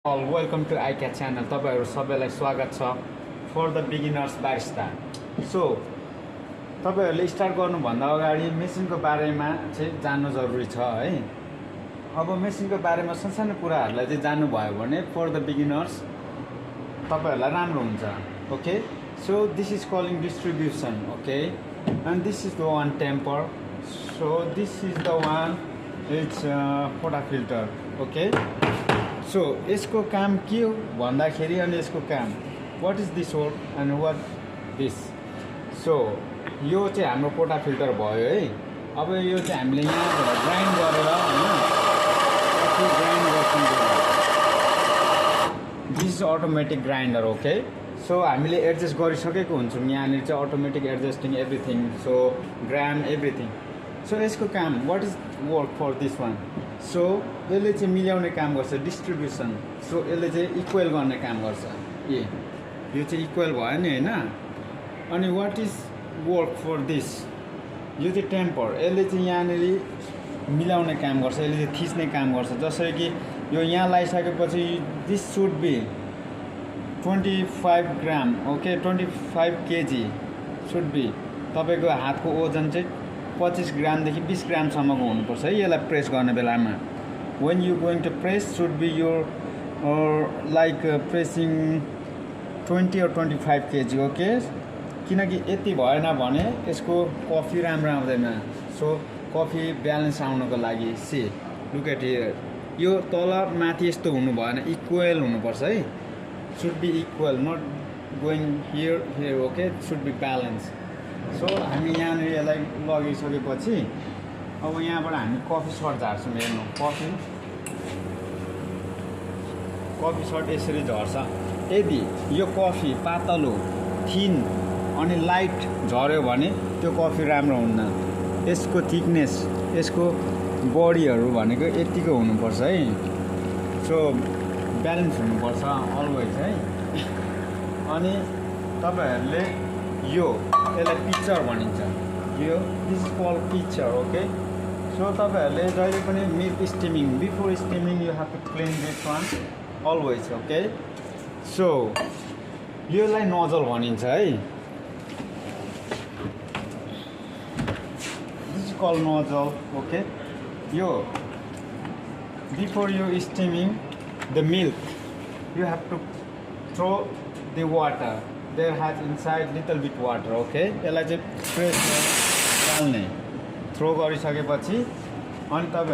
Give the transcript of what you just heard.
All welcome to iCat channel. तपाईहरु सबैलाई स्वागत छ for the beginners barista. So तपाईहरुले स्टार्ट गर्नु भन्दा अगाडि मेसिनको बारेमा चाहिँ जान्नु जरुरी छ है. अब मेसिनको बारेमा सानो कुराहरुलाई चाहिँ जान्नु भयो भने फर द बिगिनर्स तपाईहरुलाई राम्रो हुन्छ. Okay, so this is calling distribution. Okay, and this is the one temper. So this is the one, it's photo filter. Okay, so यसको काम के हो भन्दाखेरि अनि यसको काम what is this word and what this. So यो चाहिँ हाम्रो पोटा फिल्टर भयो है. अब यो चाहिँ हामीले यहाँबाट ग्राइन्ड गरेर हैन ग्राइन्ड गर्छौं. This is automatic grinder. Okay, so हामीले एडजस्ट गरिसकेको हुन्छौँ यहाँनिर चाहिँ automatic adjusting everything. So gram everything. So यसको काम what is work for this one. So यसले चाहिँ मिलाउने काम गर्छ, डिस्ट्रिब्युसन. सो यसले चाहिँ इक्वल गर्ने काम गर्छ. यो चाहिँ इक्वल भयो नि हैन. अनि what is work for this, यो चाहिँ टेम्पर. यसले चाहिँ यहाँनिर मिलाउने काम गर्छ, यसले चाहिँ थिच्ने काम गर्छ. जसरी कि यो यहाँ लगाइसकेपछि this should be 25 gram. Okay, 25 KG should be. तपाईँको हातको ओजन चाहिँ 25 ग्रामदेखि 20 ग्रामसम्मको हुनुपर्छ है यसलाई प्रेस गर्ने बेलामा. when you going to press should be your like pressing 20 or 25 kg. Okay, किनकि यति भएन भने यसको कफी राम्रो आउँदैन. सो कफी ब्यालेन्स आउनको लागि सी लुक एट हियर, यो तल माथि यस्तो हुनु भएन, इक्वल हुनुपर्छ है. should be equal, not going here. Okay, should be balanced. So हामी यहाँनिर यसलाई लगिसकेपछि अब यहाँबाट हामी कफी सर्ट झार्छौँ. हेर्नु, कफी सर्ट यसरी झर्छ. यदि यो कफी पातलो थिन अनि लाइट झर्यो भने त्यो कफी राम्रो हुन्न. यसको थिकनेस, यसको बडीहरू भनेको यतिको हुनुपर्छ है. सो ब्यालेन्स हुनुपर्छ अलवेज है. अनि तपाईहरुले यसलाई पिक्चर भनिन्छ. यो this is called picture. Okay, so तपाईहरुले जहिले पनि milk steaming, before steaming you have to clean this one always. Okay, so यसलाई नोजल भनिन्छ है. This is called nozzle. Okay, यो before you steaming the milk you have to throw the water. There has inside little bit water. Okay, यसलाई चाहिँ press डाल्ने, throw गरिसकेपछि अनि तपाईहरु